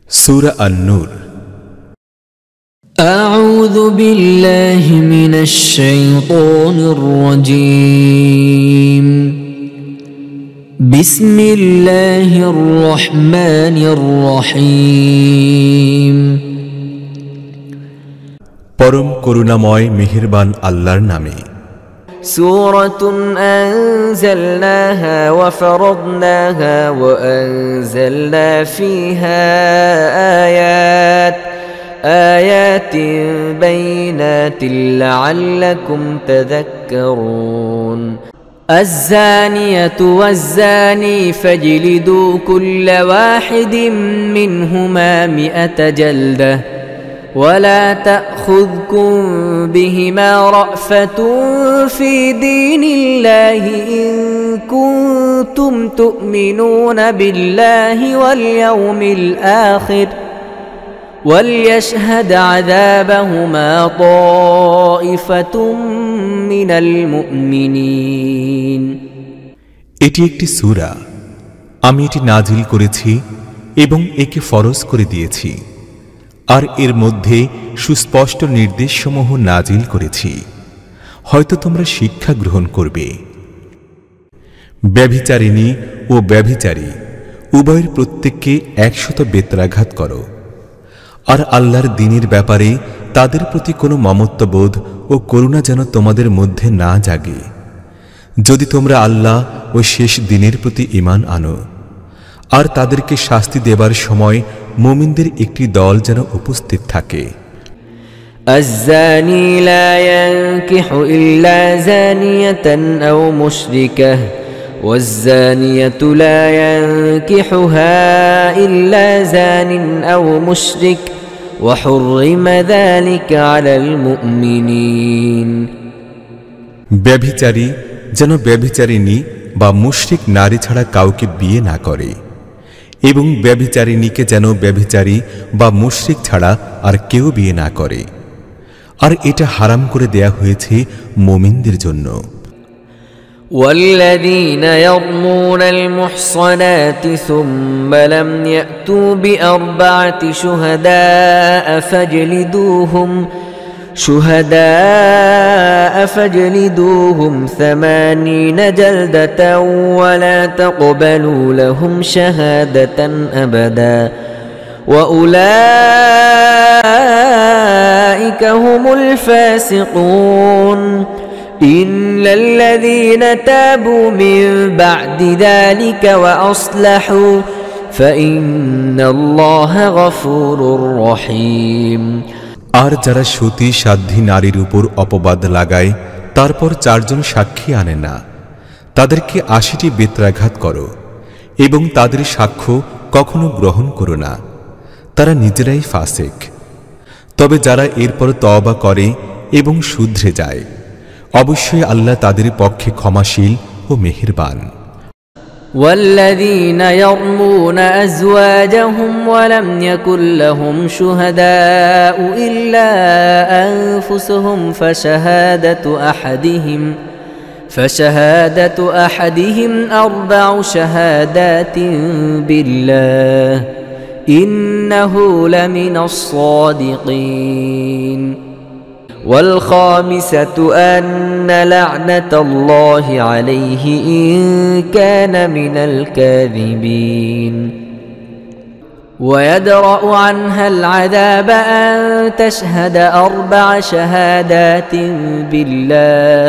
সূরা আন-নূর। আউযু বিল্লাহি মিনাশ শাইতানির রাজীম। বিসমিল্লাহির রহমানির রহিম। পরম করুণাময় মেহেরবান আল্লাহর নামে। সূরাতুন আনজালনাহা ওয়া ফারাদনাহা ওয়া আনজালনা ফীহা আয়াতিন বাইনাতিন লাআল্লাকুম তাযাক্কারুন। الزانية والزاني فاجلدوا كل واحد منهما 100 جلدة ولا تأخذكم بهما رأفة في دين الله إن كنتم تؤمنون بالله واليوم الآخر وليشهد عذابهما طائفة من المؤمنين। এটি একটি সূরা, আমি এটি নাজিল করেছি এবং একে ফরজ করে দিয়েছি, আর এর মধ্যে সুস্পষ্ট নির্দেশসমূহ নাজিল করেছি, হয়তো তোমরা শিক্ষা গ্রহণ করবে। ব্যভিচারিণী ও ব্যভিচারী উভয়ের প্রত্যেককে 100 বেত্রাঘাত করো, আর আল্লাহর দ্বীনের ব্যাপারে তাদের প্রতি কোনো মমত্ববোধ ও করুণা যেন তোমাদের মধ্যে না জাগে, যদি তোমরা আল্লাহ ও শেষ দিনের প্রতি ঈমান আনো। আর তাদেরকে শাস্তি দেবার সময় মুমিনদের একটি দল যেন উপস্থিত থাকে। الزاني لا ينكح إلا زانية أو مشركة والزانية لا ينكحها إلا زان أو مشرك وحرم ذلك على المؤمنين। ব্যভিচারী যেন ব্যভিচারিণী বা মুশরিক নারী ছাড়া কাউকে বিয়ে না করে, এবং ব্যভিচারিণীকে যেন ব্যভিচারী বা মুশরিক ছাড়া আর কেউ বিয়ে না করে, আর এটা হারাম করে দেয়া হয়েছে মুমিনদের জন্য। والذين يرمون المحصنات ثم لم يأتوا بأربعة شهداء فاجلدوهم 80 جلدة ولا تقبلوا لهم شهادة أبدا وأولئك هم الفاسقون إلا الذين تابوا من بعد ذلك وأصلحوا فإن الله غفور رحيم। আর যারা সতী সাধ্বী নারীর উপর অপবাদ লাগায় তারপর 4 জন সাক্ষী আনে না, তাদেরকে 80টি বেত্রাঘাত করো এবং তাদের সাক্ষ্য কখনো গ্রহণ করো না, তারা নিজেরাই ফাসিক। তবে যারা এরপর তওবা করে এবং শুধরে যায়, অবশ্যই আল্লাহ তাদের পক্ষে ক্ষমাশীল ও মেহেরবান। والذين يرمون أزواجهم ولم يكن لهم شهداء إلا أنفسهم فشهادة أحدهم 4 شهادات بالله إنه لمن الصادقين والخامسة أن لعنة الله عليه إن كان من الكاذبين ويدرأ عنها العذاب أن تشهد 4 شهادات بالله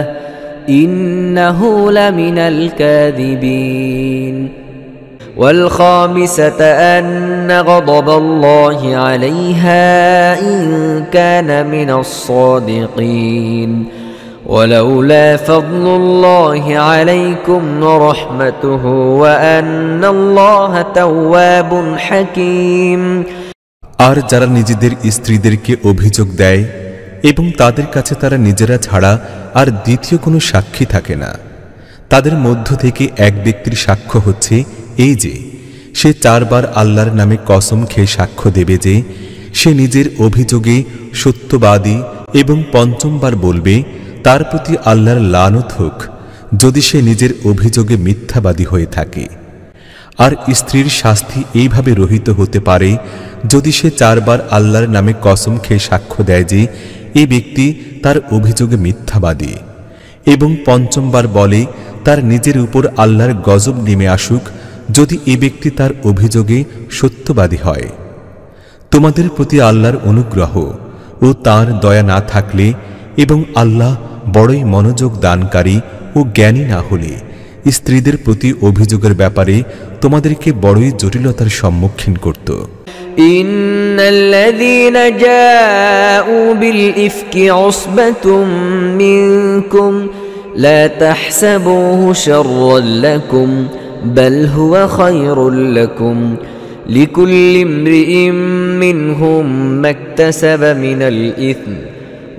إنه لمن الكاذبين والخامسة أن غضب الله عليها إن كان من الصادقين ولولا فضل الله عليكم ورحمته وأن الله تواب حكيم। আর যারা নিজেদের স্ত্রীদেরকে অভিযোগ দেয় এবং তাদের কাছে তারা নিজেরা ছাড়া আর দ্বিতীয় কোনো সাক্ষী থাকে না, তাদের মধ্য থেকে এক ব্যক্তির সাক্ষ্য হচ্ছে এই যে সে 4 বার আল্লাহর নামে কসম খেয়ে সাক্ষ্য দেবে যে সে নিজের অভিযোগে সত্যবাদী, এবং 5ম বার বলবে তার প্রতি আল্লাহর লানত হোক যদি সে নিজের অভিযোগে মিথ্যাবাদী হয়ে থাকে। আর স্ত্রীর শাস্তি এইভাবে রহিত হতে পারে যদি সে 4 বার আল্লাহর নামে কসম খেয়ে সাক্ষ্য দেয় যে এই ব্যক্তি তার অভিযোগে মিথ্যাবাদী, এবং 5ম বার বলে তার নিজের উপর আল্লাহর গজব নেমে আসুক যদি এই ব্যক্তি তার অভিযোগে সত্যবাদী হয়। তোমাদের প্রতি আল্লাহর অনুগ্রহ ও তার দয়া না থাকলে এবং আল্লাহ বড়ই মনোযোগ দানকারী ও জ্ঞানী না হলে স্ত্রীদের প্রতি অভিযোগের ব্যাপারে তোমাদেরকে বড়ই জটিলতার সম্মুখীন করত। ইন্নাল্লাযীনা জাউ বিল ইফকি উসবাতুম মিনকুম লা তাহসাবুহু শাররান লাকুম বাল হুয়া খায়রুল লাকুম লিকুল্লি ইমরিইম মিনহুম মাকতাসাবা মিনাল ইসম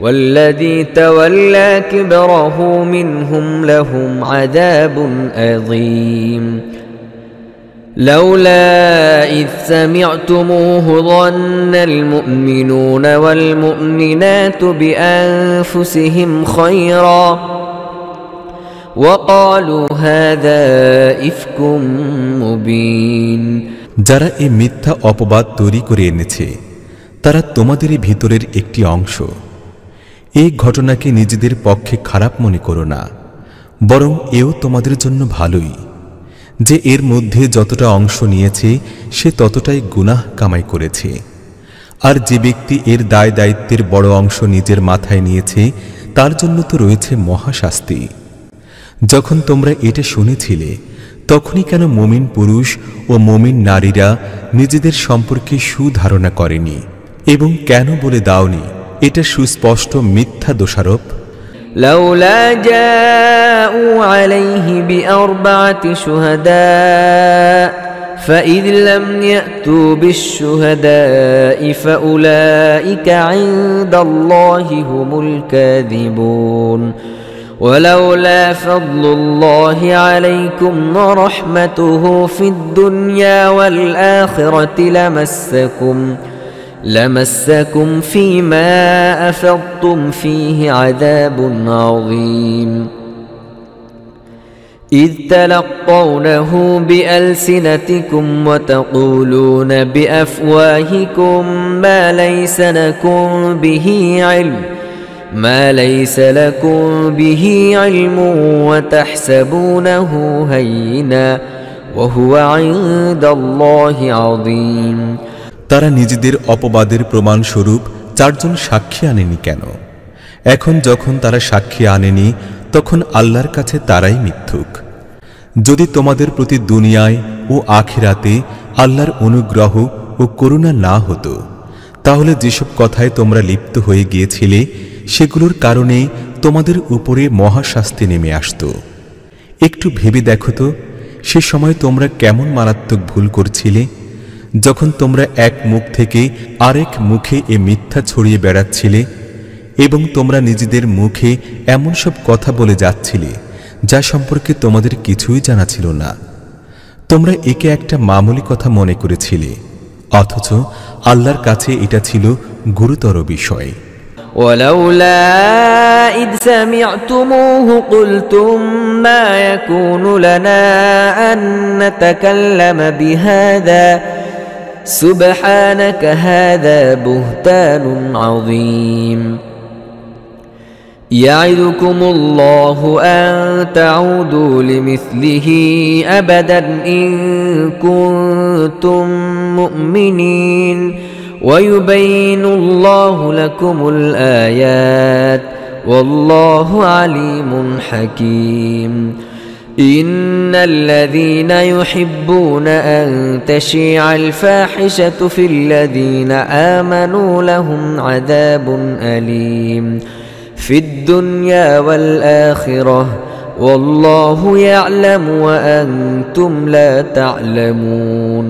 والذي تولى كبره منهم لهم عذاب عظيم لولا إذ سمعتموه ظن المؤمنون والمؤمنات بأنفسهم خيرا وقالوا هذا إفك مبين যারা এই মিথ্যা অপবাদ তৈরি করে এনেছে তারা তোমাদেরই ভিতরের একটি অংশ। এই ঘটনাকে নিজেদের পক্ষে খারাপ মনে করো না, বরং এও তোমাদের জন্য ভালোই যে এর মধ্যে যতটা অংশ নিয়েছে সে ততটাই গুনাহ কামাই করেছে, আর যে ব্যক্তি এর দায় দায়িত্বের বড় অংশ নিজের মাথায় নিয়েছে তার জন্য তো রয়েছে মহাশাস্তি। যখন তোমরা এটা শুনেছিলে তখনই কেন মুমিন পুরুষ ও মুমিন নারীরা নিজেদের সম্পর্কে সুধারণা করেনি এবং কেন বলে দাওনি এটা সুস্পষ্ট মিথ্যা দোষারোপ? লাউলা জাউ আলাইহি বিআরবা'তি শুহাদা ফাইয লাম ইয়াতু বিশ-শুহাদা'i ফাউলাইকা 'ইনদাল্লাহি হুমুল কাযিবুন ولولا فضل الله عليكم ورحمته في الدنيا والآخرة لمسكم فيما أفضتم فيه عذاب عظيم إذ تلقونه بألسنتكم وتقولون بأفواهكم ما ليس لكم به علم وتحسبونه هينا وهو عند الله عظيم তারা নিজেদের অপবাদের প্রমাণস্বরূপ 4 জন সাক্ষী আনেনি কেন? এখন যখন তারা সাক্ষী আনেনি তখন আল্লাহর কাছে তারাই মিথ্যুক। যদি তোমাদের প্রতি দুনিয়ায় ও আখিরাতে আল্লাহর অনুগ্রহ ও করুণা না হতো তাহলে যেসব কথায় তোমরা লিপ্ত হয়ে গিয়েছিলে সেগুলোর কারণে তোমাদের উপরে মহাশাস্তি নেমে আসত। একটু ভেবে দেখো তো সে সময় তোমরা কেমন মারাত্মক ভুল করছিলে, যখন তোমরা এক মুখ থেকে আরেক মুখে এ মিথ্যা ছড়িয়ে বেড়াচ্ছিলে এবং তোমরা নিজেদের মুখে এমন সব কথা বলে যাচ্ছিলে যা সম্পর্কে তোমাদের কিছুই জানা ছিল না। তোমরা একে একটা মামুলি কথা মনে করেছিলে, অথচ আল্লাহর কাছে এটা ছিল গুরুতর বিষয়। ولولا إذ سمعتموه قلتم ما يكون لنا أن نتكلم بهذا سبحانك هذا بهتان عظيم يعظكم الله أن تعودوا لمثله أبدا إن كنتم مؤمنين ويبين الله لكم الآيات والله عليم حكيم إن الذين يحبون أن تشيع الفاحشة في الذين آمنوا لهم عذاب أليم في الدنيا والآخرة والله يعلم وأنتم لا تعلمون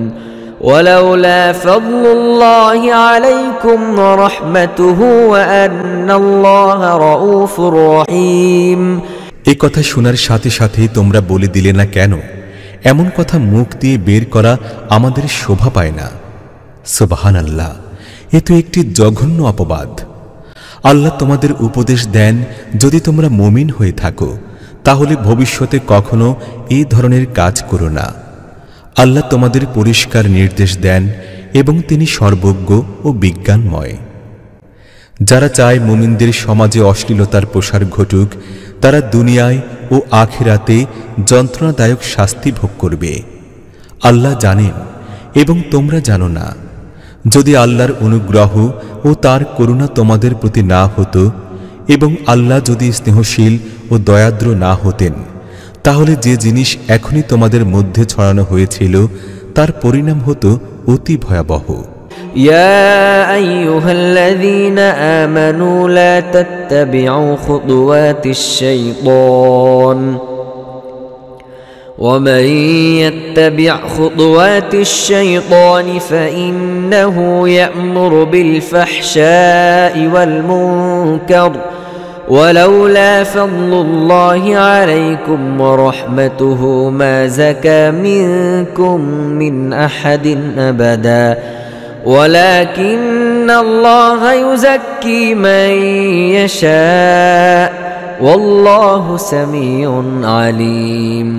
ولولا فضل الله عليكم ورحمته وأن الله رؤوف رحيم এই কথা শোনার সাথে সাথেই তোমরা বলে দিলে না কেন এমন কথা মুখ দিয়ে বের করা আমাদের শোভা পায় না? সুবহানাল্লাহ, এ তো একটি জঘন্য অপবাদ। আল্লাহ তোমাদের উপদেশ দেন যদি তোমরা মুমিন হয়ে থাকো তাহলে ভবিষ্যতে কখনো এই ধরনের কাজ করো না। আল্লাহ তোমাদের পরিষ্কার নির্দেশ দেন এবং তিনি সর্বজ্ঞ ও বিজ্ঞানময়। যারা চায় মুমিনদের সমাজে অশ্লীলতার প্রসার ঘটুক, তারা দুনিয়ায় ও আখিরাতে যন্ত্রণাদায়ক শাস্তি ভোগ করবে। আল্লাহ জানেন এবং তোমরা জানো না। যদি আল্লাহর অনুগ্রহ ও তার করুণা তোমাদের প্রতি না হতো এবং আল্লাহ যদি স্নেহশীল ও দয়াদ্র না হতেন, তাহলে যে জিনিস এখনই তোমাদের মধ্যে ছড়ানো হয়েছিল তার পরিণাম হতো অতি ভয়াবহ। يا أيها الذين آمنوا لا تتبعوا خطوات الشيطان ومن يتبع خطوات الشيطان فإنه يأمر بالفحشاء والمنكر ولولا فضل الله عليكم ورحمته ما زكى منكم من أحد أبدا ولكن الله يزكي من يشاء والله سميع عليم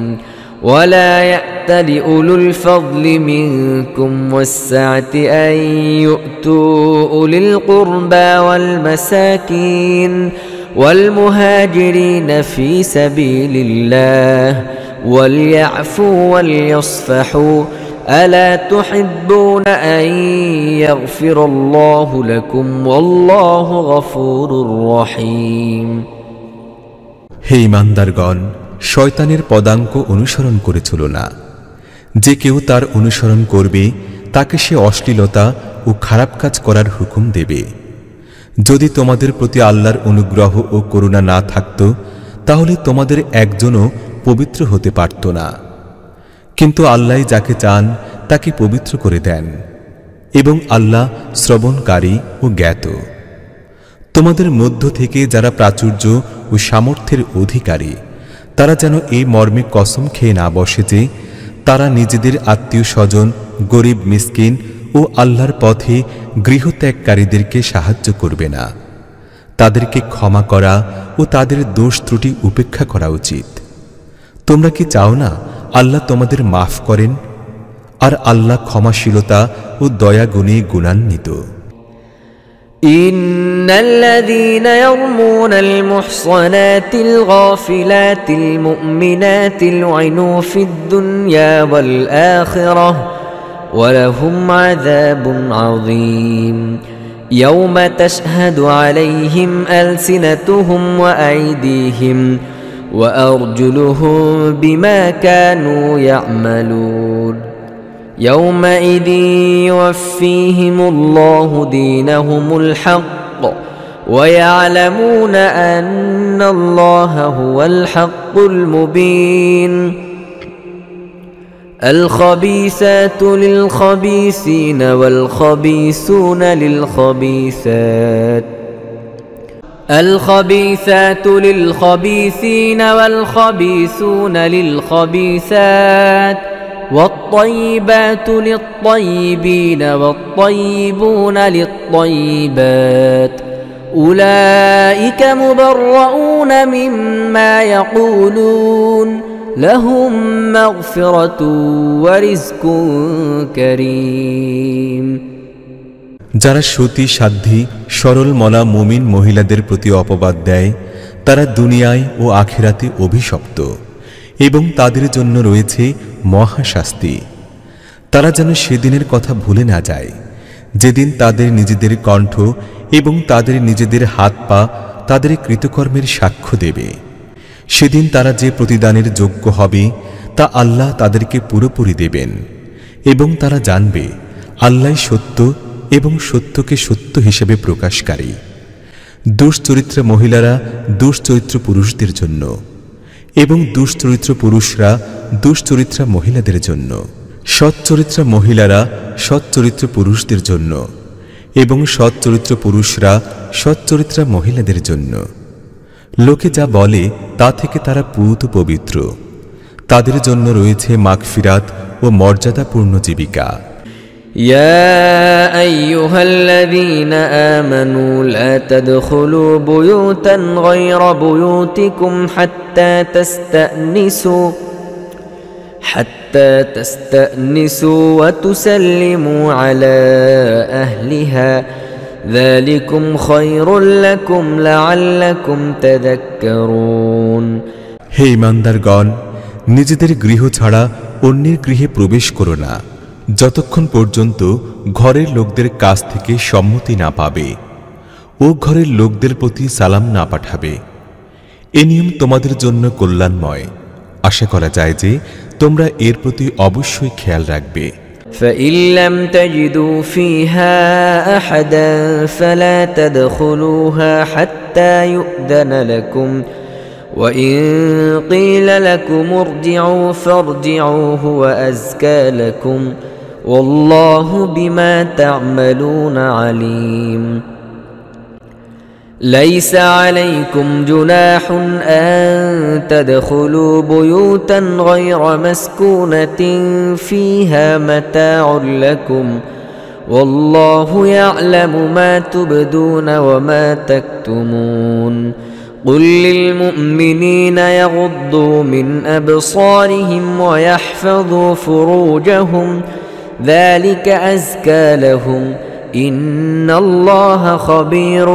ولا يأتل أولو الفضل منكم والسعة أن يؤتوا أولي القربى والمساكين والمهاجرين في سبيل الله وليعفوا وليصفحوا ألا تحبون أن يغفر الله لكم والله غفور رحيم হে ঈমানদারগণ, শয়তানের পদাঙ্ক অনুসরণ করে চলো না। যে কেউ তার অনুসরণ করবে তাকে সে অশ্লীলতা ও খারাপ কাজ করার হুকুম দেবে। যদি তোমাদের প্রতি আল্লাহর অনুগ্রহ ও করুণা না থাকত, তাহলে তোমাদের একজনও পবিত্র হতে পারত না। কিন্তু আল্লাহ যাকে চান তাকে পবিত্র করে দেন এবং আল্লাহ শ্রবণকারী ও জ্ঞাত। তোমাদের মধ্য থেকে যারা প্রাচুর্য ও সামর্থ্যের অধিকারী, তারা যেন এই মর্মে কসম খেয়ে না বসে যে তারা নিজেদের আত্মীয় স্বজন, গরিব মিসকিন ও আল্লাহর পথে গৃহত্যাগকারীদেরকে সাহায্য করবে না। তাদেরকে ক্ষমা করা ও তাদের দোষ ত্রুটি উপেক্ষা করা উচিত। তোমরা কি চাও না আল্লাহ তোমাদের মাফ করেন? আর আল্লাহ ক্ষমাশীলতা ও দয়া গুণে গুণান্বিত। إن الذين يرمون المحصنات الغافلات المؤمنات لعنوا في الدنيا والآخرة ولهم عذاب عظيم يوم تشهد عليهم ألسنتهم وأيديهم وأرجلهم بما كانوا يعملون يومئذ يوفيهم الله دينهم الحق ويعلمون أن الله هو الحق المبين الخبيثات للخبيثين والخبيثون للخبيثات الخبيثات للخبيثين والخبيثون للخبيثات والطيبات للطيبين والطيبون للطيبات أولئك مبرؤون مما يقولون لهم مغفرة ورزق كريم যারা সতী সাধ্বী সরল মনা মুমিন মহিলাদের প্রতি অপবাদ দেয়, তারা দুনিয়ায় ও আখিরাতে অভিশপ্ত এবং তাদের জন্য রয়েছে মহাশাস্তি। তারা যেন সেদিনের কথা ভুলে না যায় যেদিন তাদের নিজেদের কণ্ঠ এবং তাদের নিজেদের হাত পা তাদের কৃতকর্মের সাক্ষ্য দেবে। সেদিন তারা যে প্রতিদানের যোগ্য হবে তা আল্লাহ তাদেরকে পুরোপুরি দেবেন এবং তারা জানবে আল্লাহ সত্য এবং সত্যকে সত্য হিসেবে প্রকাশকারী। দুশ্চরিত্র মহিলারা দুশ্চরিত্র পুরুষদের জন্য এবং দুশ্চরিত্র পুরুষরা দুশ্চরিত্রা মহিলাদের জন্য, সচ্চরিত্রা মহিলারা সচ্চরিত্র পুরুষদের জন্য এবং সচ্চরিত্র পুরুষরা সচ্চরিত্রা মহিলাদের জন্য। লোকে যা বলে তা থেকে তারা পুত পবিত্র। তাদের জন্য রয়েছে মাগফিরাত ও মর্যাদাপূর্ণ জীবিকা। يا أيها الذين آمنوا لا تدخلوا بيوتا غير بيوتكم حتى تستأنسوا حتى تستأنسوا وتسلموا على أهلها ذلكم خير لكم لعلكم تذكرون হে ঈমানদারগণ, নিজেদের গৃহ ছাড়া অন্যের গৃহে প্রবেশ করো না যতক্ষণ পর্যন্ত ঘরের লোকদের কাছ থেকে সম্মতি না পাবে ও ঘরের লোকদের প্রতি সালাম না পাঠাবে। এ নিয়ম তোমাদের জন্য কল্যাণময়। আশা করা যায় যে তোমরা এর প্রতি অবশ্যই খেয়াল রাখবে। فإن لم تجدوا فيها أحدا فلا تدخلوها حتى يؤذن لكم وإن قيل لكم ارجعوا فارجعوا هو أزكى لكم والله بما تعملون عليم ليس عليكم جناح أن تدخلوا بيوتا غير مسكونة فيها متاع لكم والله يعلم ما تبدون وما تكتمون قل للمؤمنين يغضوا من أبصارهم ويحفظوا فروجهم ذلك أزكى لهم إن الله خبير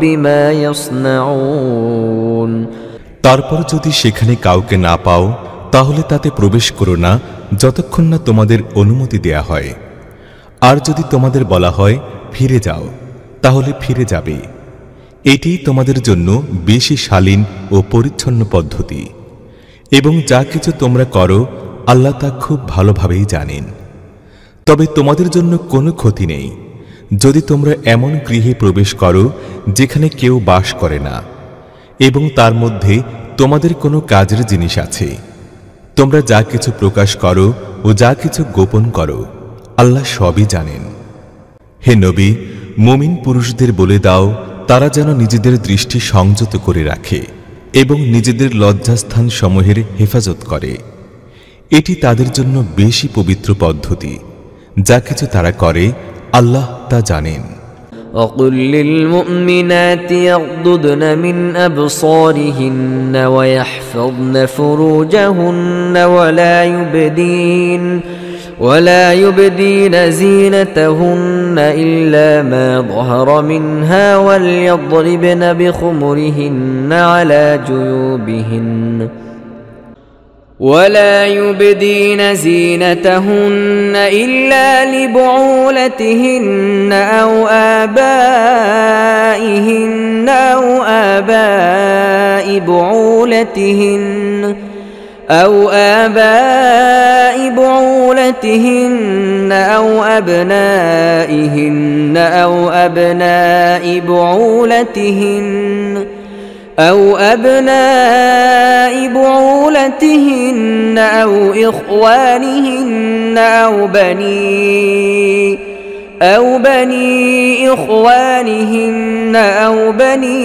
بما يصنعون তারপর যদি সেখানে কাউকে না পাও তাহলে তাতে প্রবেশ করো না যতক্ষণ না তোমাদের অনুমতি দেয়া হয়। আর যদি তোমাদের বলা হয় ফিরে যাও তাহলে ফিরে যাবে। এটি তোমাদের জন্য বেশি শালীন ও পরিচ্ছন্ন পদ্ধতি এবং যা কিছু তোমরা করো আল্লাহ তা খুব ভালোভাবেই জানেন। তবে তোমাদের জন্য কোনো ক্ষতি নেই যদি তোমরা এমন গৃহে প্রবেশ করো যেখানে কেউ বাস করে না এবং তার মধ্যে তোমাদের কোনো কাজের জিনিস আছে। তোমরা যা কিছু প্রকাশ করো ও যা কিছু গোপন করো আল্লাহ সবই জানেন। হে নবী, মুমিন পুরুষদের বলে দাও তারা যেন নিজেদের দৃষ্টি সংযত করে রাখে এবং নিজেদের লজ্জাস্থান সমূহের হেফাজত করে। এটি তাদের জন্য বেশি পবিত্র পদ্ধতি। যা কিছু তারা করে আল্লাহ তা জানেন। وقل للمؤمنات يغضضن من أبصارهن ويحفظن فروجهن ولا يبدين زينتهن إلا ما ظهر منها وليضربن بخمرهن على جيوبهن ولا يبدين زينتهن إلا لبعولتهن أو آبائهن أو آباء بعولتهن أو أبنائهن أو أبناء بعولتهن أو إخوانهن أو بني إخوانهن أو بني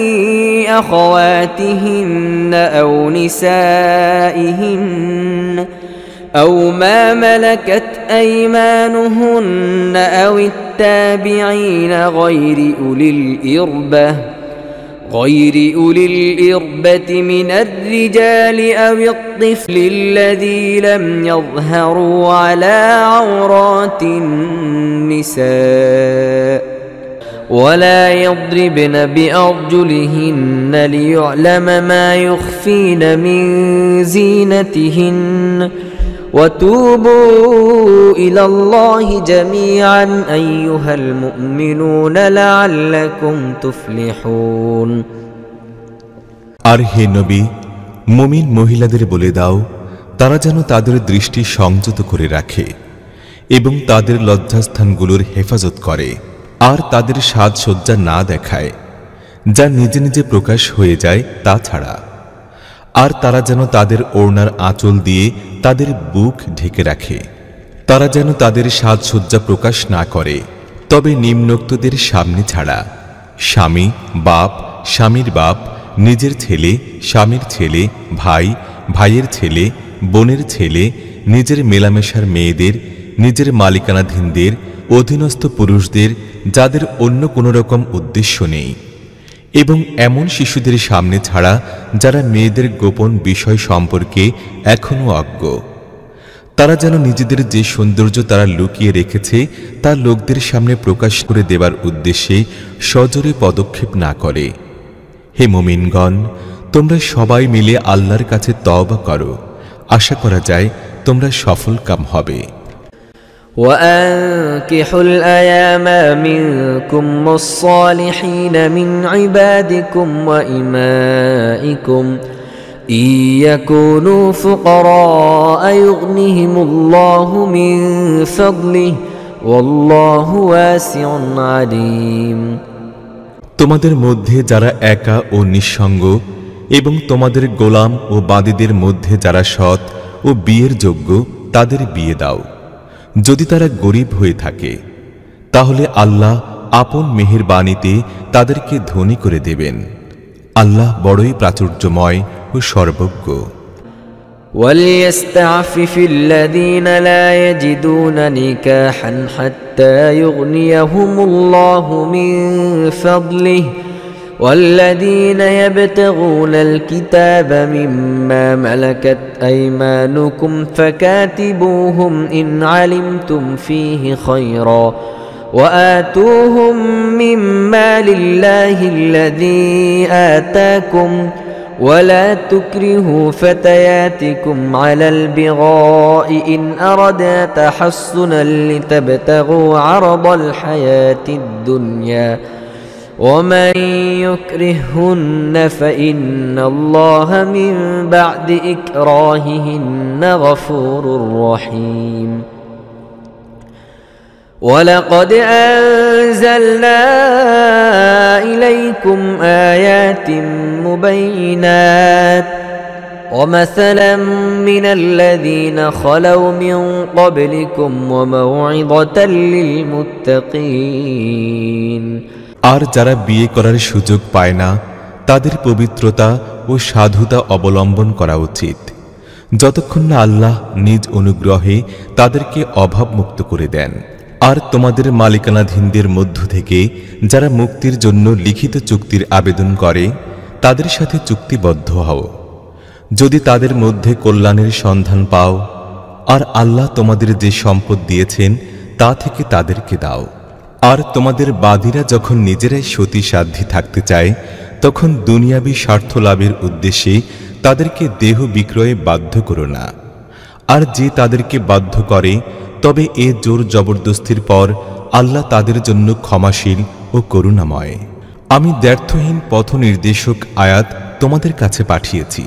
أخواتهن أو نسائهن أو ما ملكت أيمانهن أو التابعين غير أولي الإربة من الرجال أو الطفل الذي لم يظهروا على عورات النساء ولا يضربن بأرجلهن ليعلم ما يخفين من زينتهن وتوبوا إلى الله جميعا أيها المؤمنون لعلكم تفلحون আর হে নবী, মুমিন মহিলাদের বলে দাও তারা যেন তাদের দৃষ্টি সংযত করে রাখে এবং তাদের লজ্জাস্থানগুলোর হেফাজত করে আর তাদের সাজসজ্জা না দেখায় যা নিজে নিজে প্রকাশ হয়ে যায় তা ছাড়া। আর তারা যেন তাদের ওড়নার আঁচল দিয়ে তাদের বুক ঢেকে রাখে। তারা যেন তাদের সাজসজ্জা প্রকাশ না করে তবে নিম্নোক্তদের সামনে ছাড়া: স্বামী, বাপ, স্বামীর বাপ, নিজের ছেলে, স্বামীর ছেলে, ভাই, ভাইয়ের ছেলে, বোনের ছেলে, নিজের মেলামেশার মেয়েদের, নিজের মালিকানাধীনদের, অধীনস্থ পুরুষদের যাদের অন্য কোনো রকম উদ্দেশ্য নেই, এবং এমন শিশুদের সামনে ছাড়া যারা মেয়েদের গোপন বিষয় সম্পর্কে এখনও অজ্ঞ। তারা যেন নিজেদের যে সৌন্দর্য তারা লুকিয়ে রেখেছে তা লোকদের সামনে প্রকাশ করে দেবার উদ্দেশ্যে সজোরে পদক্ষেপ না করে। হে মুমিনগণ, তোমরা সবাই মিলে আল্লাহর কাছে তওবা করো, আশা করা যায় তোমরা সফলকাম হবে। وأنكحوا الأيام منكم والصالحين من عبادكم وإمائكم إن يكونوا فقراء يغنهم الله من فضله والله واسع عليم। তোমাদের মধ্যে যারা একা ও নিঃসঙ্গ এবং তোমাদের গোলাম ও বাদীদের মধ্যে যারা সৎ ও বিয়ের যোগ্য তাদের বিয়ে দাও। যদি তারা গরিব হয়ে থাকে তাহলে আল্লাহ আপন মেহেরবানিতে তাদেরকে ধনী করে দেবেন। আল্লাহ বড়ই প্রাচুর্যময় ও সর্বজ্ঞ। وليستعفف الذين لا يجدون نكاحا حتى يغنيهم الله من فضله والذين يبتغون الكتاب مما ملكت أيمانكم فكاتبوهم إن علمتم فيه خيرا وآتوهم مما لله الذي آتاكم ولا تكرهوا فتياتكم على البغاء إن أردنا تحصنا لتبتغوا عرض الحياة الدنيا ومن يكرههن فإن الله من بعد إكراههن غفور رحيم ولقد أنزلنا إليكم آيات مبينات ومثلا من الذين خلوا من قبلكم وموعظة للمتقين। আর যারা বিয়ে করার সুযোগ পায় না তাদের পবিত্রতা ও সাধুতা অবলম্বন করা উচিত, যতক্ষণ না আল্লাহ নিজ অনুগ্রহে তাদেরকে অভাবমুক্ত করে দেন। আর তোমাদের মালিকানাধীনদের মধ্য থেকে যারা মুক্তির জন্য লিখিত চুক্তির আবেদন করে তাদের সাথে চুক্তিবদ্ধ হও, যদি তাদের মধ্যে কল্যাণের সন্ধান পাও। আর আল্লাহ তোমাদের যে সম্পদ দিয়েছেন তা থেকে তাদেরকে দাও। আর তোমাদের বাদীরা যখন নিজেরাই সতী সাধ্যী থাকতে চায় তখন দুনিয়াবী স্বার্থ লাভের উদ্দেশ্যে তাদেরকে দেহ বিক্রয়ে বাধ্য করো না। আর যে তাদেরকে বাধ্য করে তবে এ জোর জবরদস্তির পর আল্লাহ তাদের জন্য ক্ষমাশীল ও করুণাময়। আমি দ্ব্যর্থহীন পথ নির্দেশক আয়াত তোমাদের কাছে পাঠিয়েছি।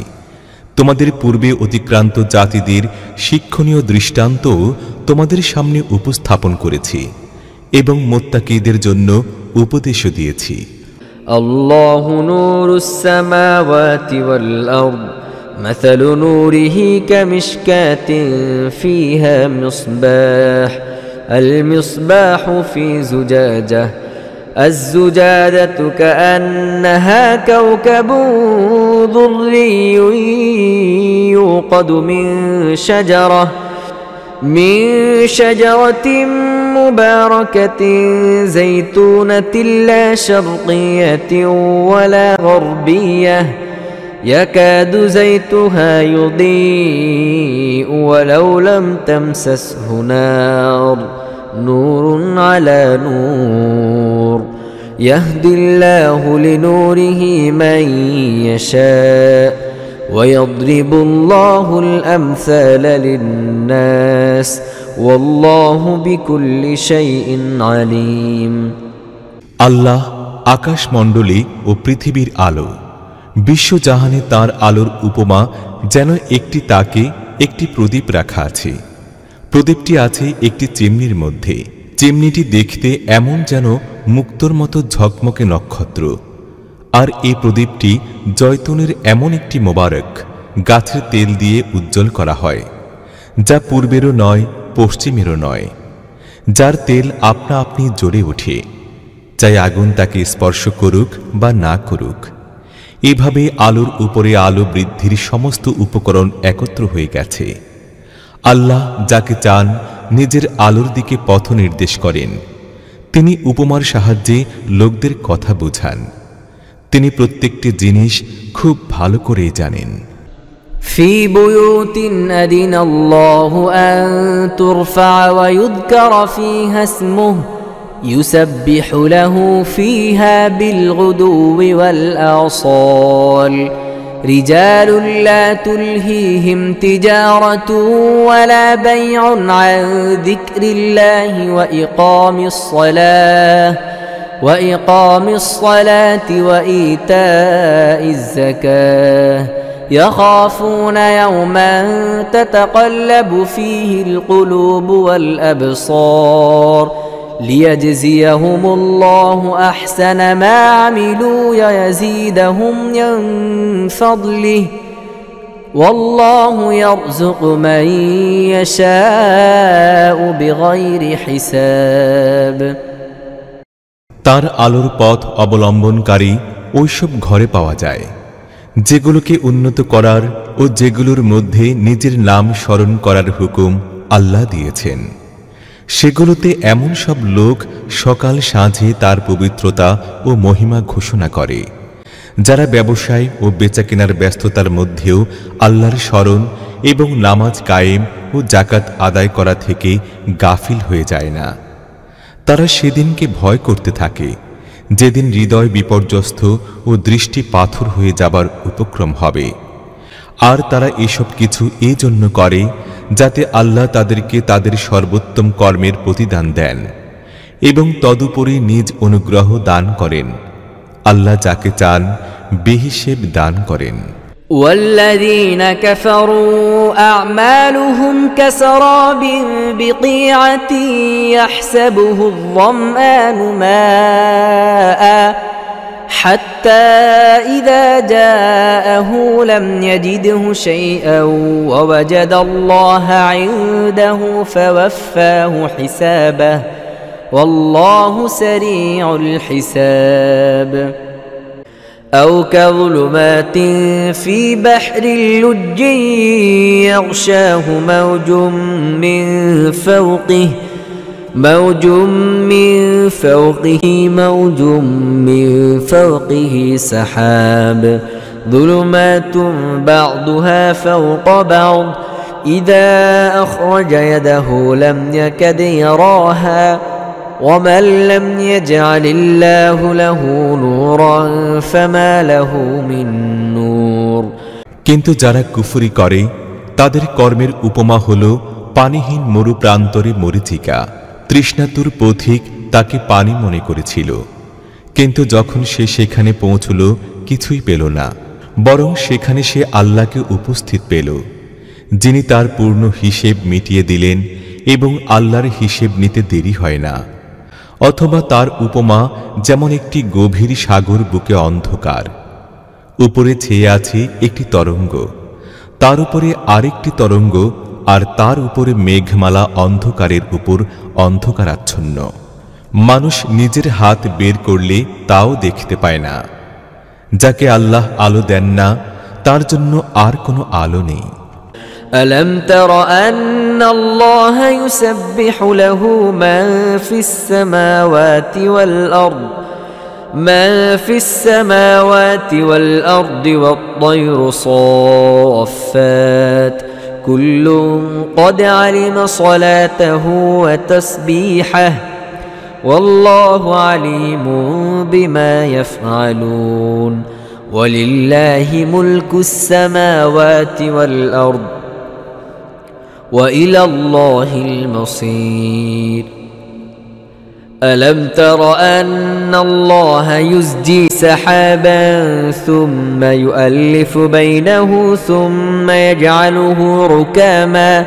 তোমাদের পূর্বে অতিক্রান্ত জাতিদের শিক্ষণীয় দৃষ্টান্তও তোমাদের সামনে উপস্থাপন করেছি এবং মুত্তাকীদের জন্য উপদেশও দিয়েছি। আল্লাহু নূরুস সামাওয়াতি ওয়াল আরদ مثل نوره كمشكاة فيها مصباح المصباح في زجاجة الزجاجة كأنها كوكب دري يوقد من شجرة مباركة زيتونة لا شرقية ولا غربية يكاد زيتها يضيء ولو لم تمسسه نار نور على نور يهدي الله لنوره من يشاء ويضرب الله الأمثال للناس والله بكل شيء عليم। আল্লাহ আকাশমণ্ডলী ও পৃথিবীর আলো, বিশ্বজাহানে তার আলোর উপমা যেন একটি তাকে একটি প্রদীপ রাখা আছে। প্রদীপটি আছে একটি চিমনির মধ্যে। চিমনিটি দেখতে এমন যেন মুক্তোর মতো ঝকমকে নক্ষত্র। আর এই প্রদীপটি জয়তুনের এমন একটি মোবারক গাছের তেল দিয়ে উজ্জ্বল করা হয়, যা পূর্বেরও নয় পশ্চিমেরও নয়, যার তেল আপনা আপনি জ্বলে ওঠে, চাই আগুন তাকে স্পর্শ করুক বা না করুক। এভাবে আলোর উপরে আলো বৃদ্ধির সমস্ত উপকরণ একত্র হয়ে গেছে। আল্লাহ যাকে চান নিজের আলোর দিকে পথ নির্দেশ করেন। তিনি উপমার সাহায্যে লোকদের কথা বোঝান। তিনি প্রত্যেকটি জিনিস খুব ভালো করে জানেন। في بيوت أذن الله أن ترفع ويذكر فيها اسمه يسبح له فيها بالغدو والآصال رجال لا تلهيهم تجارة ولا بيع عن ذكر الله وإقام الصلاة وإيتاء الزكاة يخافون يوما تتقلب فيه القلوب والأبصار ليجزيهم الله أحسن ما عملوا ويزيدهم من فضله والله يرزق من يشاء بغير حساب তার আলোর পথ অবলম্বনকারী ওইসব ঘরে পাওয়া যায় যেগুলোকে উন্নত করার ও যেগুলোর মধ্যে নিজের নাম স্মরণ করার হুকুম আল্লাহ দিয়েছেন সেগুলোতে এমন সব লোক সকাল সাঁঝে তার পবিত্রতা ও মহিমা ঘোষণা করে যারা ব্যবসায় ও বেচাকেনার ব্যস্ততার মধ্যেও আল্লাহর স্মরণ এবং নামাজ কায়েম ও যাকাত আদায় করা থেকে গাফিল হয়ে যায় না তারা সেদিনকে ভয় করতে থাকে যেদিন হৃদয় বিপর্যস্ত ও দৃষ্টি পাথর হয়ে যাবার উপক্রম হবে আর তারা এসব কিছু এই জন্য করে যাতে আল্লাহ তাদেরকে তাদের সর্বোত্তম কর্মের প্রতিদান দেন এবং তদুপরি নিজ অনুগ্রহ দান করেন আল্লাহ যাকে চান বেহিসেব দান করেন والذين كفروا أعمالهم كسراب بقيعة يحسبه الظمآن ماء حتى إذا جاءه لم يجده شيئا ووجد الله عنده فوفاه حسابه والله سريع الحساب أو كظلمات في بحر لج يغشاه موج من فوقه سحاب ظلمات بعضها فوق بعض إذا أخرج يده لم يكد يراها ومن لم يجعل الله له نورا فما له من نور কিন্তু যারা কুফরি করে তাদের কর্মের উপমা হলো পানিহীন মরু প্রান্তরে মরীচিকা তৃষ্ণাতুর পথিক তাকে পানি মনে করেছিল কিন্তু যখন সে সেখানে পৌঁছল কিছুই পেল না বরং সেখানে সে আল্লাহকে উপস্থিত পেল যিনি তার পূর্ণ হিসেব মিটিয়ে দিলেন এবং আল্লাহর হিসেব নিতে দেরি হয় না অথবা তার উপমা যেমন একটি গভীর সাগর বুকে অন্ধকার উপরে ছেয়ে আছে একটি তরঙ্গ তার উপরে আরেকটি তরঙ্গ আর তার উপরে মেঘমালা অন্ধকারের উপর অন্ধকারাচ্ছন্ন মানুষ নিজের হাত বের করলে তাও দেখতে পায় না যাকে আল্লাহ আলো দেন না তার জন্য আর কোনো আলো নেই ألم تر أن الله يسبح له من في السماوات والأرض والطير صافات كل قد علم صلاته وتسبيحه والله عليم بما يفعلون ولله ملك السماوات والأرض وإلى الله المصير ألم تر أن الله يزجي سحابا ثم يؤلف بينه ثم يجعله ركاما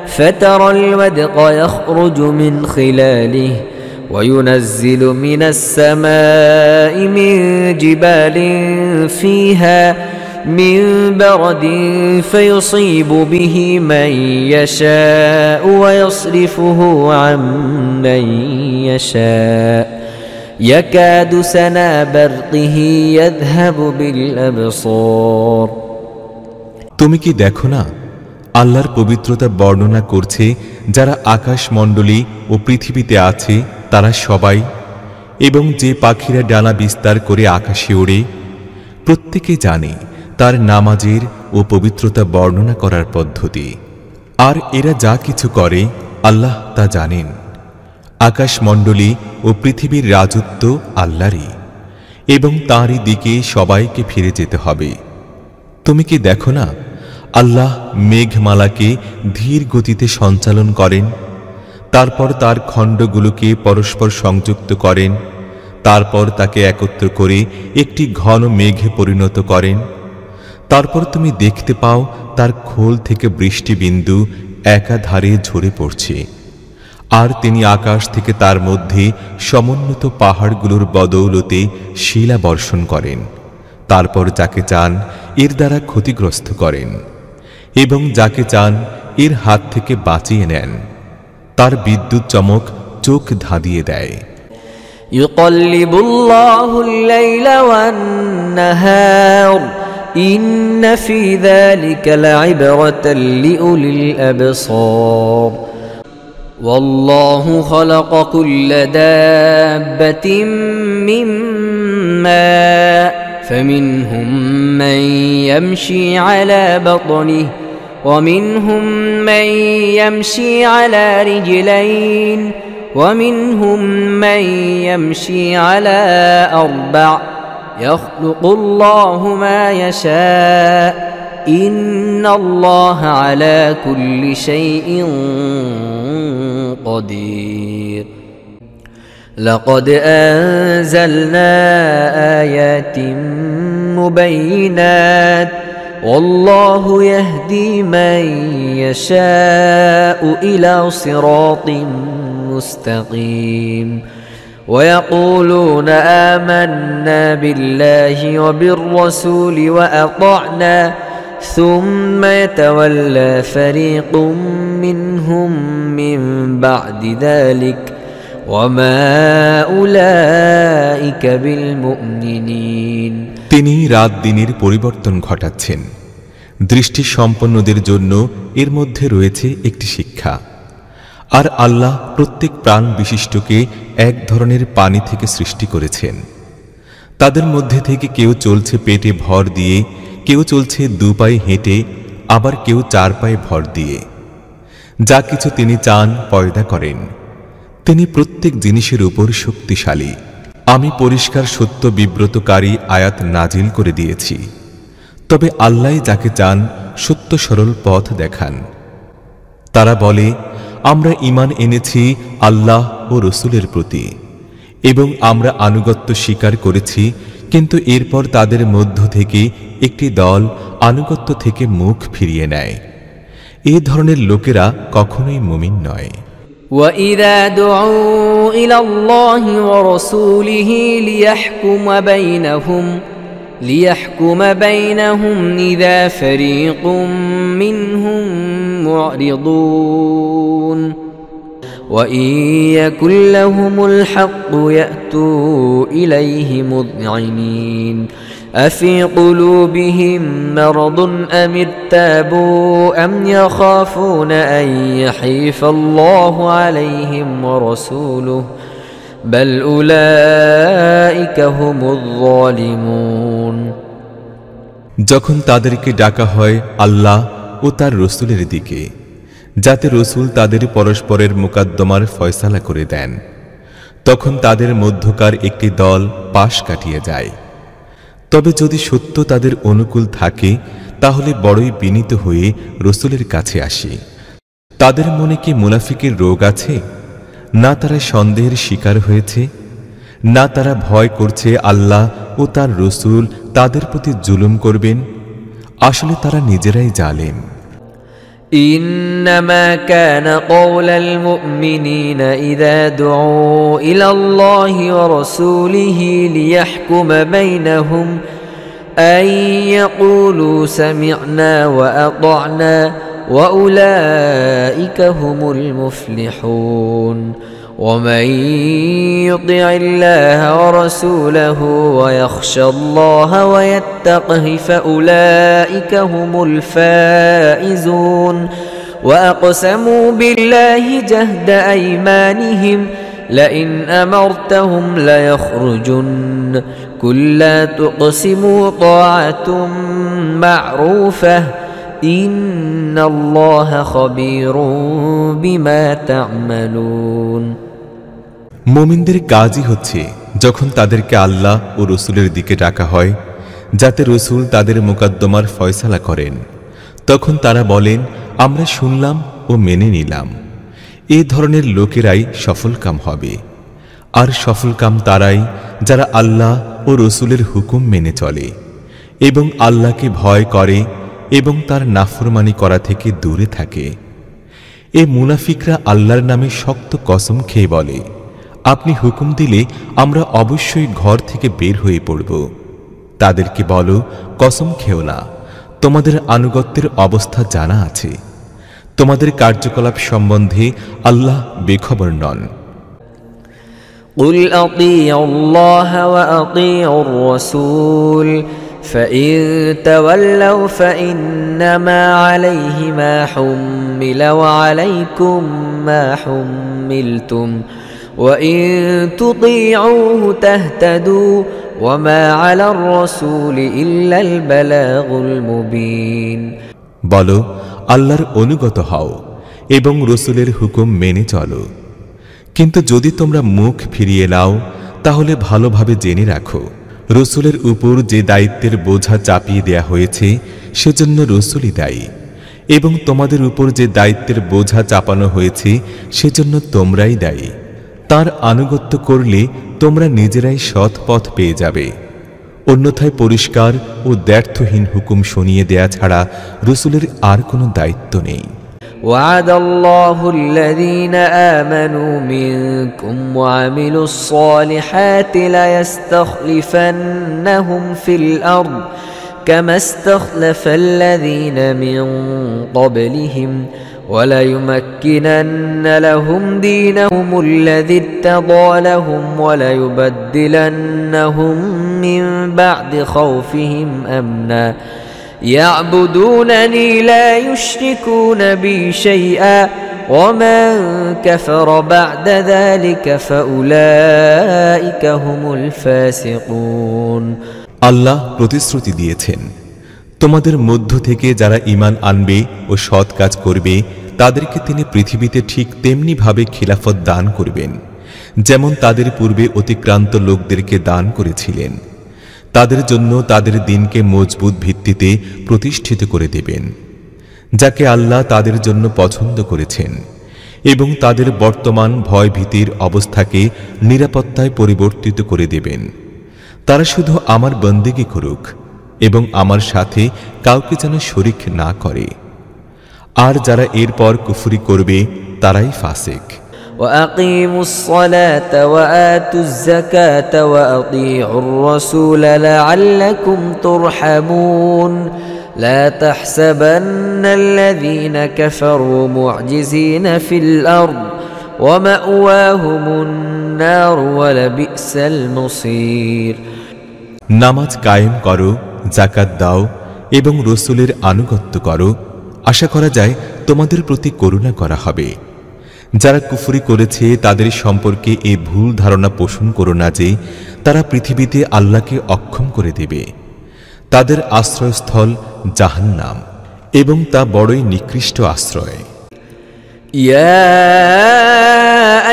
فترى الودق يخرج من خلاله وينزل من السماء من جبال فيها من برد فيصيب به من يشاء ويصرفه عن من يشاء يكاد سنا برقه يذهب بالأبصار তুমি কি দেখো না আল্লাহর পবিত্রতা বর্ণনা করছে যারা আকাশমণ্ডলী ও পৃথিবীতে আছে তারা সবাই এবং যে পাখিরা ডানা বিস্তার করে আকাশে ওড়ে প্রত্যেকে জানে তার নামাজের ও পবিত্রতা বর্ণনা করার পদ্ধতি। আর এরা যা কিছু করে আল্লাহ তা জানেন। আকাশমণ্ডলী ও পৃথিবীর রাজত্ব আল্লাহরই, এবং তাঁরই দিকে সবাইকে ফিরে যেতে হবে। তুমি কি দেখো না, আল্লাহ মেঘমালাকে ধীর গতিতে সঞ্চালন করেন, তারপর তার খণ্ডগুলোকে পরস্পর সংযুক্ত করেন, তারপর তাকে একত্র করে একটি ঘন মেঘে পরিণত করেন। তারপর তুমি দেখতে পাও তার খোল থেকে বৃষ্টিবিন্দু একাধারে ঝরে পড়ছে। আর তিনি আকাশ থেকে তার মধ্যে সমুন্নত পাহাড়গুলোর বদৌলতে শিলা বর্ষণ করেন। তারপর যাকে চান এর দ্বারা ক্ষতিগ্রস্ত করেন, এবং যাকে চান এর হাত থেকে বাঁচিয়ে নেন। তার বিদ্যুৎ চমক চোখ ধাঁধিয়ে দেয়। ইউকাল্লিবুল্লাহুল লাইলা ওয়ান নাহার ইন্না ফি যালিকা লাইবরাতান লিউলিল আবসার والله خلق كل دابة من ماء فمنهم من يمشي على بطنه ومنهم من يمشي على رجلين ومنهم من يمشي على أربع يخلق الله ما يشاء إن الله على كل شيء قدير لقد أنزلنا آيات مبينات والله يهدي من يشاء إلى صراط مستقيم ويقولون آمنا بالله وبالرسول وأطعنا ثم يتولى فريق منهم من بعد ذلك وما أولئك بالمؤمنين তিনি রাত দিনের পরিবর্তন ঘটাচ্ছেন। দৃষ্টি সম্পন্নদের জন্য এর মধ্যে রয়েছে একটি শিক্ষা। আর আল্লাহ প্রত্যেক প্রাণ বিশিষ্টকে এক ধরনের পানি থেকে সৃষ্টি করেছেন। তাদের মধ্যে থেকে কেউ চলছে পেটে ভর দিয়ে, কেউ চলছে দু পায়ে হেঁটে, আবার কেউ চার পায়ে ভর দিয়ে। যা কিছু তিনি চান পয়দা করেন। তিনি প্রত্যেক জিনিসের উপর শক্তিশালী। আমি পরিষ্কার সত্য বিব্রতকারী আয়াত নাজিল করে দিয়েছি, তবে আল্লাহ যাকে চান সত্য সরল পথ দেখান। তারা বলে, আমরা ঈমান এনেছি আল্লাহ ও রসুলের প্রতি, এবং আমরা আনুগত্য স্বীকার করেছি, কিন্তু এরপর তাদের মধ্য থেকে একটি দল আনুগত্য থেকে মুখ ফিরিয়ে নেয়। এই ধরনের লোকেরা কখনোই মুমিন নয়। وَإِذَا دُعُوا إِلَى اللَّهِ وَرَسُولِهِ لِيَحْكُمَ بَيْنَهُمْ إِذَا فَرِيقٌ مِّنْهُمْ مُعْرِضُونَ وَإِن يَكُن لَّهُمُ الْحَقُّ يَأْتُوا إِلَيْهِ مُذْعِنِينَ أَفِي قُلُوبِهِم مَّرَضٌ أَمِ ارْتَابُوا أَمْ يَخَافُونَ أَن يَحِيفَ اللَّهُ عَلَيْهِمْ وَرَسُولُهُ بَلْ أُولَئِكَ هُمُ الظَّالِمُونَ যখন তাদেরকে ডাকা হয় আল্লাহ ও তার রসুলের দিকে, যাতে রসুল তাদের পরস্পরের মুকদ্দমার ফয়সালা করে দেন, তখন তাদের মধ্যকার একটি দল পাশ কাটিয়ে যায়। তবে যদি সত্য তাদের অনুকূল থাকে, তাহলে বড়ই বিনীত হয়ে রসুলের কাছে আসে। তাদের মনে কি মুনাফিকের রোগ আছে? না তারা সন্দেহের শিকার হয়েছে, না তারা ভয় করছে আল্লাহ ও তার রসুল তাদের প্রতি জুলুম করবেন। আসলে তারা নিজেরাই জালেম। إنما كان قول المؤمنين إذا دعوا إلى الله ورسوله ليحكم بينهم أن يقولوا سمعنا وأطعنا وأولئك هم المفلحون ومن يطع الله ورسوله ويخشى الله ويتقه فأولئك هم الفائزون وأقسموا بالله جهد أيمانهم لئن أمرتهم ليخرجن قل لا تقسموا طاعة معروفة إن الله خبير بما تعملون মুমিনদের কাজই হচ্ছে যখন তাদেরকে আল্লাহ ও রসুলের দিকে ডাকা হয় যাতে রসুল তাদের মোকদ্দমার ফয়সালা করেন, তখন তারা বলেন আমরা শুনলাম ও মেনে নিলাম। এ ধরনের লোকেরাই সফলকাম হবে। আর সফলকাম তারাই যারা আল্লাহ ও রসুলের হুকুম মেনে চলে এবং আল্লাহকে ভয় করে এবং তার নাফরমানি করা থেকে দূরে থাকে। এ মুনাফিকরা আল্লাহর নামে শক্ত কসম খেয়ে বলে, আপনি হুকুম দিলে আমরা অবশ্যই ঘর থেকে বের হয়ে পড়ব। তাদেরকে বলো, কসম খেও না, তোমাদের আনুগত্যের অবস্থা জানা আছে। তোমাদের কার্যকলাপ সম্বন্ধে আল্লাহ বেখবর নন। قل أطيعوا الله وأطيعوا الرسول فإن تولوا فإنما عليه ما حمل وعليكم ما حملتم وإن تطيعوه تهتدوا وما على الرسول إلا البلاغ المبين বলো, আল্লাহর অনুগত হও এবং রসুলের হুকুম মেনে চলো। কিন্তু যদি তোমরা মুখ ফিরিয়ে নাও তাহলে ভালোভাবে জেনে রাখো, রসুলের উপর যে দায়িত্বের বোঝা চাপিয়ে দেয়া হয়েছে সেজন্য রসুলই দায়ী, এবং তোমাদের উপর যে দায়িত্বের বোঝা চাপানো হয়েছে সেজন্য তোমরাই দায়ী। তার আনুগত্য করলে তোমরা নিজেরাই সৎ পথ পেয়ে যাবে। অন্যথায় পরিষ্কার ও দ্ব্যর্থহীন হুকুম শুনিয়ে দেয়া ছাড়া রসুলের আর কোনো দায়িত্ব নেই। وعد الله الذين آمنوا منكم وعملوا الصالحات ليستخلفنهم في الأرض كما استخلف الذين من قبلهم وليمكنن لهم دينهم الذي ارتضى لهم وليبدلنهم من بعد خوفهم أمنا يعبدونني لا يشركون بي شيئا ومن كفر بعد ذلك فأولئك هم الفاسقون আল্লাহ প্রতিশ্রুতি দিয়েছেন, তোমাদের মধ্য থেকে যারা ঈমান আনবে ও সৎ কাজ করবে তাদেরকে তিনি পৃথিবীতে ঠিক তেমনি ভাবে খিলাফত দান করবেন যেমন তাদের পূর্বে অতিক্রান্ত লোকদেরকে দান করেছিলেন। তাদের জন্য তাদের দিনকে মজবুত ভিত্তিতে প্রতিষ্ঠিত করে দেবেন, যাকে আল্লাহ তাদের জন্য পছন্দ করেছেন, এবং তাদের বর্তমান ভয় ভীতির অবস্থাকে নিরাপত্তায় পরিবর্তিত করে দেবেন। তারা শুধু আমার বন্দেগী করুক এবং আমার সাথে কাউকে যেন শরীক না করে। আর যারা এরপর কুফরি করবে তারাই ফাসিক। وأقيموا الصلاة وآتوا الزكاة وأطيعوا الرسول لعلكم ترحمون لا تحسبن الذين كفروا معجزين في الأرض ومأواهم النار ولبئس المصير নামাজ কায়েম করো, যাকাত দাও এবং রসুলের আনুগত্য করো, আশা করা যায় তোমাদের প্রতি করুণা করা হবে। যারা কুফরি করেছে তাদের সম্পর্কে এই ভুল ধারণা পোষণ করো না যে তারা পৃথিবীতে আল্লাহকে অক্ষম করে দেবে। তাদের আশ্রয়স্থল জাহান্নাম, এবং তা বড়ই নিকৃষ্ট আশ্রয়। يا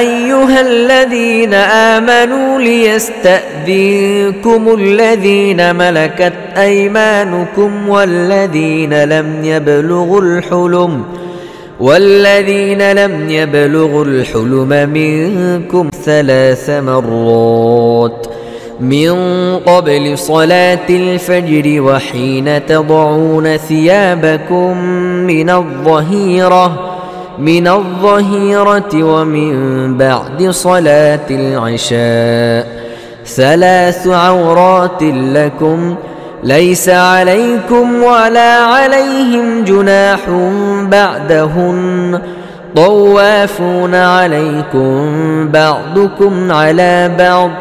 أيها الذين آمنوا ليستأذنكم الذين ملكت أيمانكم والذين لم يبلغوا الحلم منكم 3 مرات من قبل صلاة الفجر وحين تضعون ثيابكم من الظهيرة ومن بعد صلاة العشاء 3 عورات لكم ليس عليكم ولا عليهم جناح بعدهن طوافون عليكم بعضكم على بعض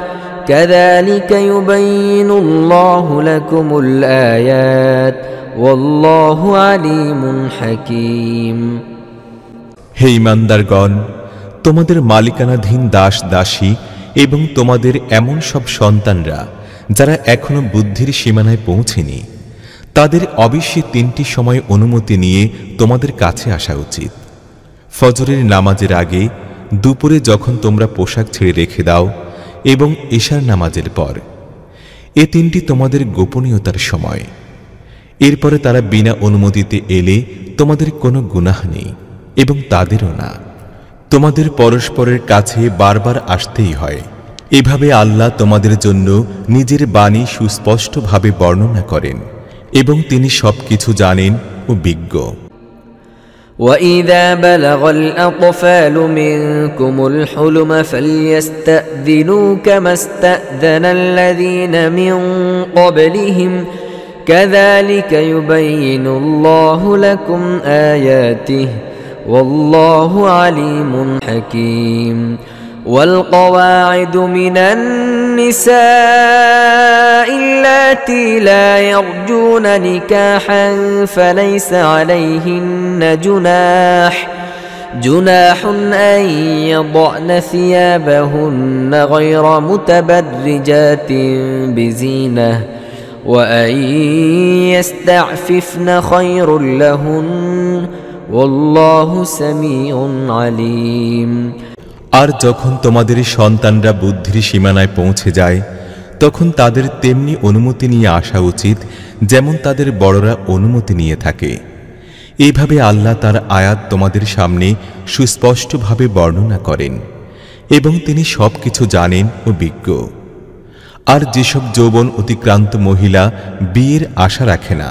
كذلك يبين الله لكم الآيات والله عليم حكيم হে ঈমানদারগণ, তোমাদের মালিকানাধীন দাস দাসী এবং তোমাদের এমন সব সন্তানরা যারা এখনো বুদ্ধির সীমানায় পৌঁছেনি, তাদের অবশ্যই 3টি সময় অনুমতি নিয়ে তোমাদের কাছে আসা উচিত। ফজরের নামাজের আগে, দুপুরে যখন তোমরা পোশাক ছেড়ে রেখে দাও, এবং ঈশার নামাজের পর। এ 3টি তোমাদের গোপনীয়তার সময়। এরপরে তারা বিনা অনুমতিতে এলে তোমাদের কোনো গুনাহ নেই এবং তাদেরও না। তোমাদের পরস্পরের কাছে বারবার আসতেই হয়। এভাবে আল্লাহ তোমাদের জন্য নিজের বাণী সুস্পষ্টভাবে বর্ণনা করেন এবং তিনি সবকিছু জানেন ও বিজ্ঞ। وَإِذَا بَلَغَ الْأَطْفَالُ مِنكُمُ الْحُلُمَ فَلْيَسْتَأْذِنُوا كَمَا اسْتَأْذَنَ الَّذِينَ مِن قَبْلِهِمْ كَذَلِكَ يُبَيِّنُ اللَّهُ لَكُمْ آيَاتِهِ وَاللَّهُ عَلِيمٌ حَكِيمٌ وَالْقَوَاعِدُ مِنَ النِّسَاءِ اللَّاتِي لَا يَرْجُونَ نِكَاحًا فَلَيْسَ عَلَيْهِنَّ جُنَاحٌ أَن يَضَعْنَ ثِيَابَهُنَّ غَيْرَ مُتَبَرِّجَاتٍ بِزِينَةٍ وَأَن يَسْتَعْفِفْنَ خَيْرٌ لَهُنَّ وَاللَّهُ سَمِيعٌ عَلِيمٌ। আর যখন তোমাদের সন্তানরা বুদ্ধির সীমানায় পৌঁছে যায়, তখন তাদের তেমনি অনুমতি নিয়ে আসা উচিত যেমন তাদের বড়রা অনুমতি নিয়ে থাকে। এইভাবে আল্লাহ তার আয়াত তোমাদের সামনে সুস্পষ্টভাবে বর্ণনা করেন এবং তিনি সবকিছু জানেন ও বিজ্ঞ। আর যেসব যৌবন অতিক্রান্ত মহিলা বিয়ের আশা রাখে না,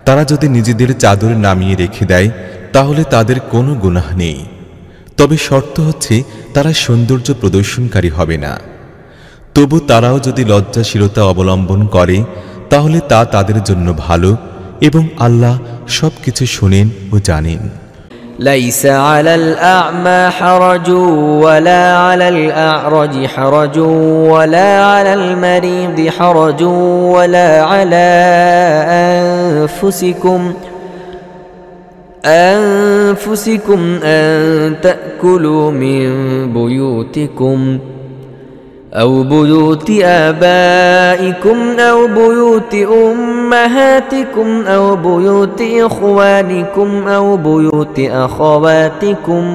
তারা যদি নিজেদের চাদর নামিয়ে রেখে দেয়, তাহলে তাদের কোনো গুনাহ নেই। তবে শর্ত হচ্ছে তারা সৌন্দর্য প্রদর্শনকারী হবে না। তবু তারাও যদি লজ্জাশীলতা অবলম্বন করে, তাহলে তা তাদের জন্য ভালো এবং আল্লাহ সবকিছু শোনেন ও জানেন। ليس على الأعمى حرج ولا على الأعرج حرج ولا على المريض حرج ولا على أنفسكم أن تأكلوا من بيوتكم أو بيوت آبائكم أو بيوت أمهاتكم أو بيوت إخوانكم أو بيوت أخواتكم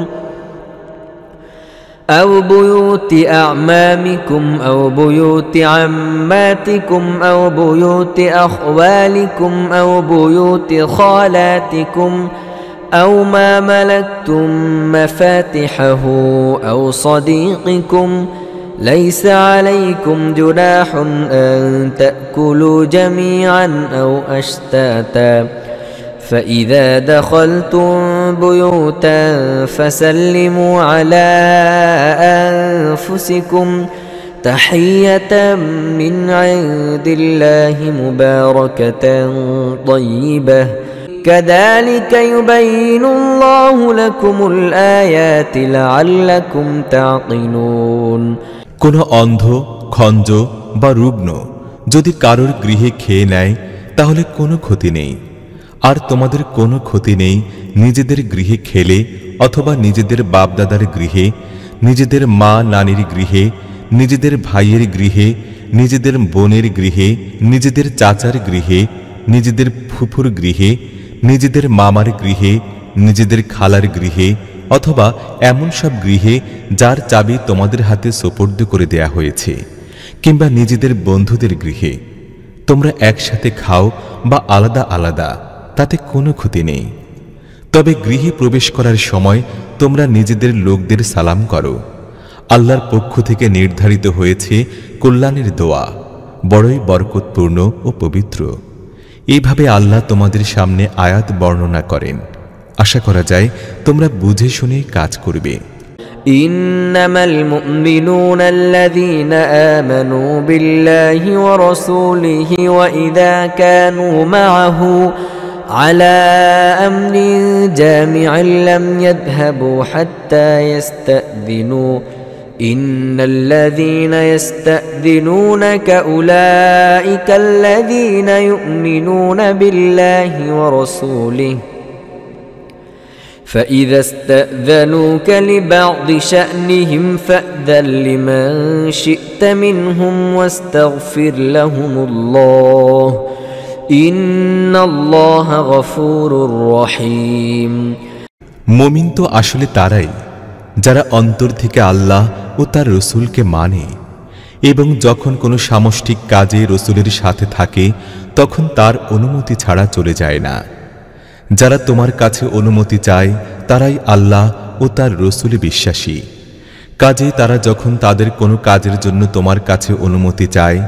أو بيوت أعمامكم أو بيوت عماتكم أو بيوت أخوالكم أو بيوت خالاتكم أو ما ملكتم مفاتحه أو صديقكم ليس عليكم جناح أن تأكلوا جميعا أو أشتاتا فإذا دخلتم بيوتا فسلموا على أنفسكم تحية من عند الله مباركة طيبة كذلك يبين الله لكم الآيات لعلكم تعقلون। কোন অন্ধ, খঞ্জ বা রুগ্ন যদি কারোর গৃহে খেয়ে নেয়, তাহলে কোনো ক্ষতি নেই। আর তোমাদের কোনো ক্ষতি নেই নিজেদের গৃহে খেলে অথবা নিজেদের বাপদাদার গৃহে, নিজেদের মা নানির গৃহে, নিজেদের ভাইয়ের গৃহে, নিজেদের বোনের গৃহে, নিজেদের চাচার গৃহে, নিজেদের ফুফুর গৃহে, নিজেদের মামার গৃহে, নিজেদের খালার গৃহে, অথবা এমন সব গৃহে যার চাবি তোমাদের হাতে সোপর্দ করে দেয়া হয়েছে, কিংবা নিজেদের বন্ধুদের গৃহে। তোমরা একসাথে খাও বা আলাদা আলাদা, তাতে কোনো ক্ষতি নেই। তবে গৃহে প্রবেশ করার সময় তোমরা নিজেদের লোকদের সালাম করো। আল্লাহর পক্ষ থেকে নির্ধারিত হয়েছে কল্যাণের দোয়া, বড়ই বরকতপূর্ণ ও পবিত্র। এইভাবে আল্লাহ তোমাদের সামনে আয়াত বর্ণনা করেন। আশা করা যায় তোমরা বুঝে শুনে কাজ করবে। إنما المؤمنون الذين آمنوا بالله ورسوله وإذا كانوا معه على أمر جامع لم يذهبوا حتى يستأذنوا إن الذين يستأذنونك أولئك الذين يؤمنون بالله ورسوله فإذا استأذنوك لبعض شأنهم فأذن لمن شئت منهم واستغفر لهم الله إن الله غفور رحيم। মুমিন তো আসলে তারাই যারা অন্তর থেকে আল্লাহ ও তার রসুলকে মানে এবং যখন কোনো সামষ্টিক কাজে রসুলের সাথে থাকে তখন তার অনুমতি ছাড়া চলে যায় না। যারা তোমার কাছে অনুমতি চায় তারাই আল্লাহ ও তার রসুলে বিশ্বাসী। কাজে তারা যখন তাদের কোনো কাজের জন্য তোমার কাছে অনুমতি চায়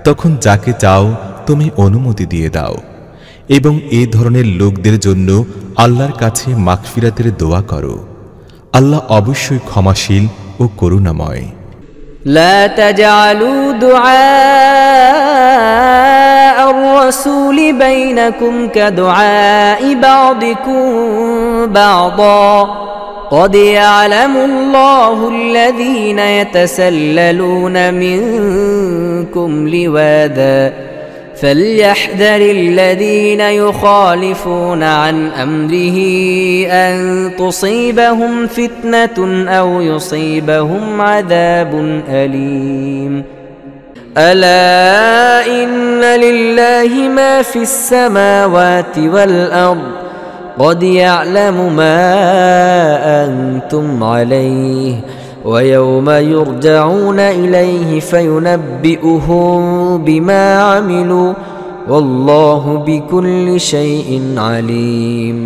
তখন যাকে চাও তুমি অনুমতি দিয়ে দাও এবং এই ধরনের লোকদের জন্য আল্লাহর কাছে মাগফিরাতের দোয়া করো। আল্লাহ অবশ্যই ক্ষমাশীল ও করুণাময়। لا تجعلوا دعاء الرسول بينكم كدعاء بعضكم بعضا قد يعلم الله الذين يتسللون منكم لواذا فليحذر الذين يخالفون عن أمره أن تصيبهم فتنة أو يصيبهم عذاب أليم ألا إن لله ما في السماوات والأرض قد يعلم ما أنتم عليه ويوم يرجعون إليه فينبئهم بما عملوا والله بكل شيء عليم।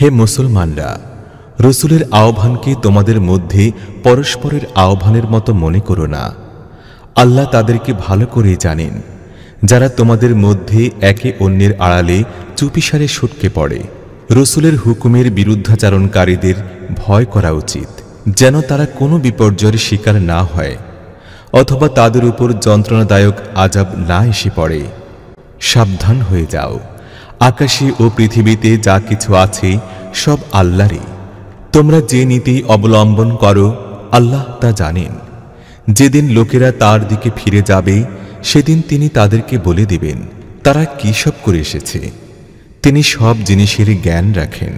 হে মুসলমানরা, রসুলের আহ্বানকে তোমাদের মধ্যে পরস্পরের আহ্বানের মতো মনে করো না। আল্লাহ তাদেরকে ভালো করে জানেন যারা তোমাদের মধ্যে একে অন্যের আড়ালে চুপিসারে সটকে পড়ে। রসুলের হুকুমের বিরুদ্ধাচারণকারীদের ভয় করা উচিত যেন তারা কোনো বিপর্যয়ের শিকার না হয় অথবা তাদের উপর যন্ত্রণাদায়ক আযাব না এসে পড়ে। সাবধান হয়ে যাও, আকাশে ও পৃথিবীতে যা কিছু আছে সব আল্লাহরই। তোমরা যে নীতি অবলম্বন করো আল্লাহ তা জানেন। যেদিন লোকেরা তার দিকে ফিরে যাবে সেদিন তিনি তাদেরকে বলে দিবেন তারা কি সব করে এসেছে। তিনি সব জিনিসের জ্ঞান রাখেন।